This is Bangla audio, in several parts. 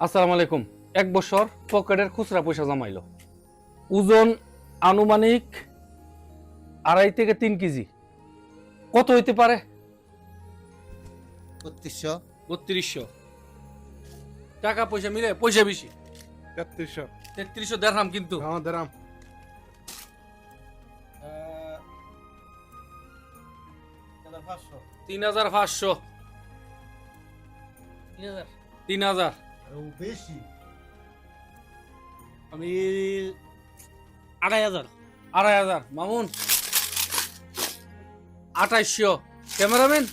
আসসালামু আলাইকুম। এক বছর পকেটের খুচরা পয়সা জমাইলো। ওজন আনুমানিক 2.5 থেকে 3 কেজি। কত হইতে পারে? 3200 3200। টাকা পয়সা মিলে পয়সা বেশি। 3300 3300 দেড়হাম কিন্তু। আমাদের আম 3500। 3000। বেশি আমি 2500 2,500 মামুন। 2800 ক্যামেরাম্যান।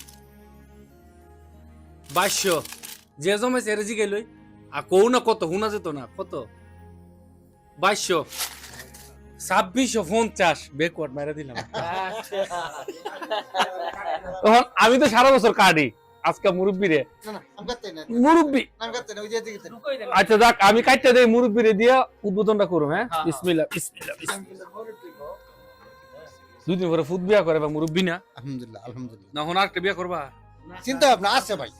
2200 যে জমাইছে এর জিগাই লই। আর কৌ না কত হুনা যেত না কত? 2200। 2650 বেকওয়ার্ড মারা দিলাম। তখন আমি তো সারা বছর কাটি আজকে মুরব্বি রে মুরব্বি। আচ্ছা যাক আমি কাটতে দেই মুরব্বি রে দিয়া উদ্বোধনটা করুম। হ্যাঁ বিসমিল্লাহ বিসমিল্লাহ বিসমিল্লাহ। দুদিন পরে ফুট বিয়া করে বা মুরব্বি না? আলহামদুলিল্লাহ আলহামদুলিল্লাহ। না হন আরেকটা বিয়া করবা? চিন্তা ভাবনা আছে ভাই।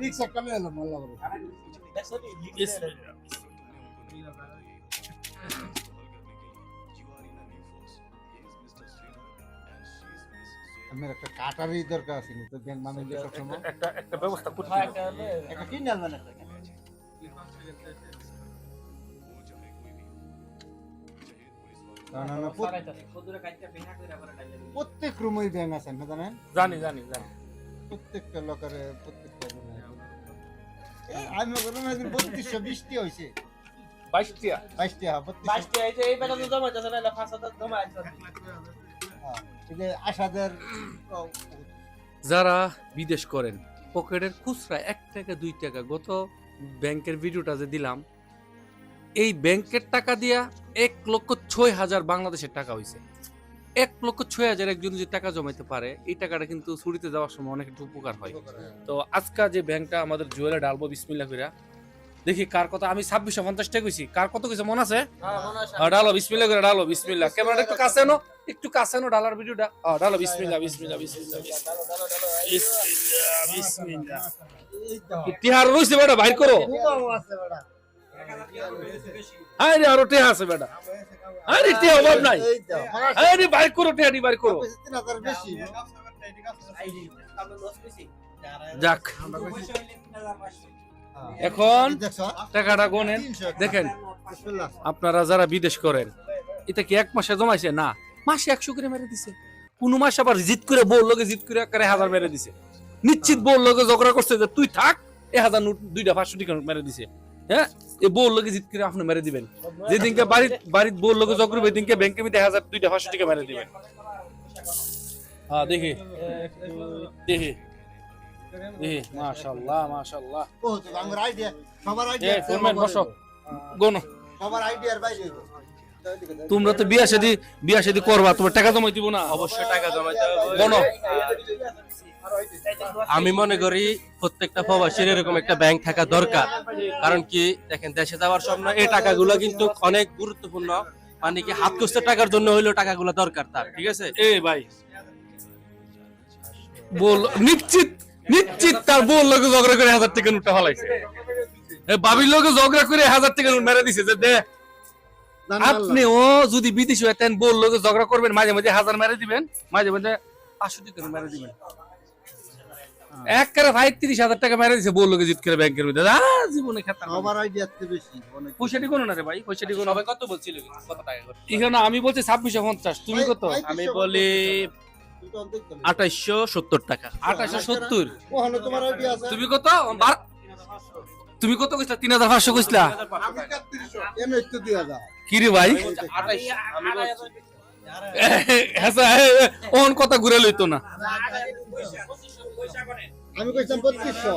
রিক্সা কামে এলো আল্লাহ করে। আমার একটা কাটারই দরকার আছে তো ব্যাংক ম্যানেজার সব সময় একটা ব্যবস্থা করতে একটা কিনাল মানে প্রত্যেক রুমেই ব্যাংক আছে না জানেন? জানি জানি জানি। প্রত্যেকটা লোকারে প্রত্যেকটা রুমে আমি রুমে 3220 টি হইছে 22 টিয়া 22 টি হ্যাঁ 32 এই যে এই বেটা তো জমা যাচ্ছে না 5000 জমা আছে হ্যাঁ এই যে আশাদের যারা বিদেশ করেন পকেটের খুচরা 1 টাকা 2 টাকা, গত ব্যাংকের ভিডিওটা যে দিলাম এই ব্যাংকের টাকা দিয়া 1,06,000 বাংলাদেশের টাকা হইছে। 1,06,000 একজন যদি টাকা জমাইতে পারে এই টাকাটা কিন্তু ছুটিতে যাওয়ার সময় অনেক একটু উপকার হয়। তো আজকে যে ব্যাংকটা আমাদের জুয়েলে ডালবো বিসমিল্লাহ কইরা দেখি কার কথা। আমি 2650 টাকা কইছি, কার কত কইছে মনে আছে? ডালো বিসমিল্লাহ করে ডালো বিসমিল্লাহ। ক্যামেরাটা একটু কাছে আনো, একটু কাছে আনো ডালার ভিডিওটা। ডালো বিসমিল্লাহ বিসমিল্লাহ বিসমিল্লাহ বিসমিল্লাহ বিসমিল্লাহ। ইতিহার রইছে বেটা বাইর করো। আরে আরো টেহা আছে বেটা। আরে টেহা অভাব নাই। আরে বাইর করো টেহাটি বাইর করো। 3000 বেশি যাক এখন টাকাটা গোনেন। দেখেন আপনারা যারা বিদেশ করেন এটা কি 1 মাসে জমাইছে? না, মাসে 100 করে মেরে দিছে। কোন মাস আবার জিত করে বল লগে জিত করে আকারে 1000 মেরে দিছে। নিশ্চিত বল লগে ঝগড়া করছে যে তুই থাক 1000 নোট 2টা 500 টাকা মেরে দিছে। হ্যাঁ এই বল লগে জিত করে আপনি মেরে দিবেন। যেদিনকে বাড়িত বল লগে ঝগড়া হবে দিনকে ব্যাংকে মিতে 1000 2টা 500 টাকা মেরে দিবেন। হ্যাঁ দেখি দেখি দেখি মাশাআল্লাহ মাশাআল্লাহ। ও তো আমার আইডিয়া সবার এ আইডিয়া ফোরম্যান বসো গোনো। সবার আইডিয়ার বাইরে তোমরা তো বিয়া শাদী করবা, তোমার টাকা জমাই দিব না? অবশ্যই টাকা জমাইতে হবে। গোনো। আমি মনে করি প্রত্যেকটা প্রবাসীর এরকম একটা ব্যাংক থাকা দরকার। কারণ কি দেখেন দেশে যাওয়ার সময় এই টাকাগুলো কিন্তু অনেক গুরুত্বপূর্ণ। মানে কি হাত খরচের টাকার জন্য হইলেও টাকাগুলো দরকার তার, ঠিক আছে? এ ভাই বল নিশ্চিত নিশ্চিত তার বল লোকে ঝগড়া করে 1000 টাকা নোটটা ফলাইছে। এ বাবির লোকে ঝগড়া করে 1000 টাকা নোট মেরে দিছে যে দে। আপনি ও যদি বিদেশি হতেন বল লোকে ঝগড়া করবেন মাঝে মাঝে 1000 মেরে দিবেন, মাঝে মাঝে 500 টাকা মেরে দিবেন। এক করে 30,000 টাকা মেরে দিছে বল লোকে জিত করে ব্যাংকের মধ্যে। জীবনে খেতা সবার আইডিয়ার চেয়ে বেশি অনেক পয়সাটি কোনো না রে ভাই, পয়সাটি কোনো। সবাই কত বলছিল কত টাকা করে? এখানে আমি বলছি 2650, তুমি কত? আমি বলি 2870 টাকা। 2870। ওখানে তোমার আইডিয়া আছে তুমি কত? তুমি কত কইছলা? 3500 কইছলা? আমি 3100 এনে একটু দিয়া দাও কি রে ভাই? 28 আমি বলছি হ্যাঁ ওন কথা ঘুরে লইতো না। আমি কইছিলাম 3200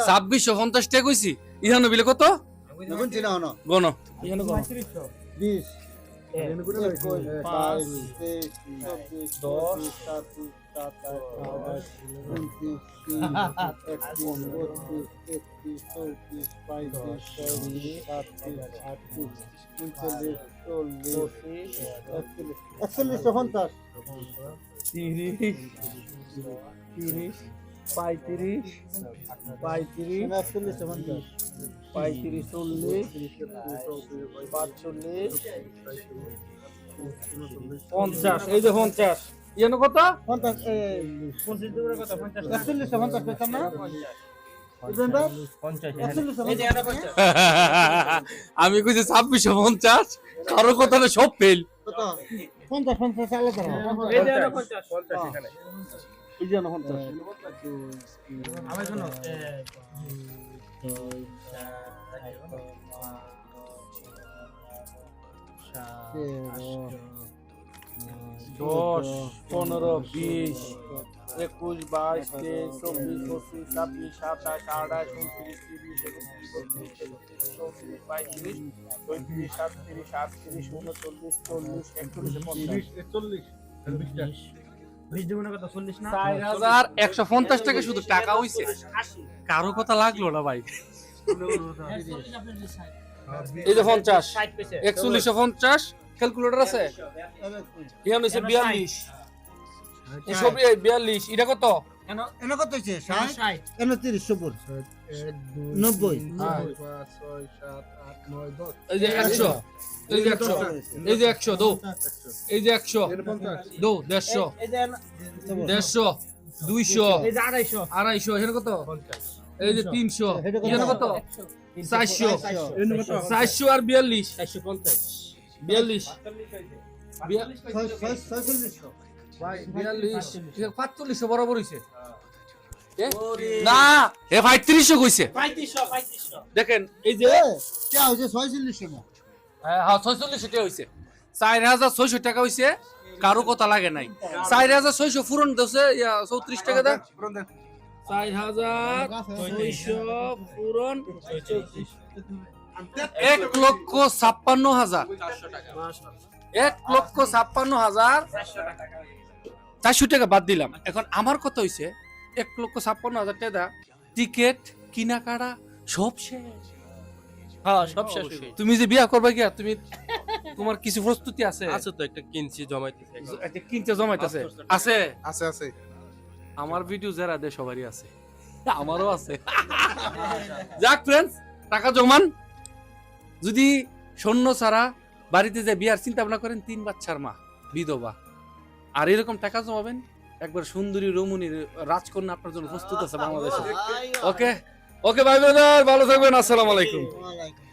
2650 টাকা কইছি। ইহানো বিলে কত? বুঝছি না হনো গনো ইহানো গনো 20 30 35 35 35 40 45 50 এই যে 50 ইয়ানো কত 50 পেতাম না আমি কইছি 2650 কারো কথা না সব ফেল কত 50 আলাদা না এই যে 50 এখানে এই যে 50 আমার জন্য দশ 15 20 21 22 23 24 25 26 27 28 29 30 31 32 33 34 35 4150 টাকা শুধু টাকা হইছে কারো কথা লাগলো না ভাই এই যে 50 4150 ক্যালকুলেটর আছে ইয়ান হইছে 42 এসব 42 এটা কত এনে কত হইছে 60 এনে 30 সবুর 90 এই যে 100 এই যে 100 এই যে 100 দো এই যে 100 দো 150 150 200 এই যে 250 250 এখানে কত এই যে 300 এখানে কত 400 400 আর 42 42 ভাই 42 45 বরাবর হইছে না এ ভাই 300 কইছে 3500 দেখেন এই যে কে হইছে 46 না হ্যাঁ 46 টাকা হইছে 4600 টাকা হইছে কারো কথা লাগে নাই 4600 ফুরন দছে 34 টাকা দা 4600 ফুরন 1,56,000 1,56,000 400 টাকা বাদ দিলাম এখন আমার কত হইছে 1,56,000 টাকা টিকেট কিনাকাটা সব শেষ হ্যাঁ সব শেষ হয়ে গেছে। তুমি যে বিয়া করবে কি তুমি তোমার কিছু প্রস্তুতি আছে আছে তো একটা কিনছি জমাইতেছি এখন। একটা কিনতে জমাইতেছে আছে আছে আমার ভিডিও যারা দেয় সবারই আছে আমারও আছে যাক ফ্রেন্ডস টাকা জমান যদি সৈন্য ছাড়া বাড়িতে যে বিয়ার চিন্তা ভাবনা করেন 3 বাচ্চার মা বিধবা আর এরকম টাকা জমাবেন একবার সুন্দরী রমণীর রাজকন্যা আপনার জন্য প্রস্তুত আছে বাংলাদেশে ওকে ওকে ভাই ব্রাদার ভালো থাকবেন আসসালামু আলাইকুম ওয়ালাইকুম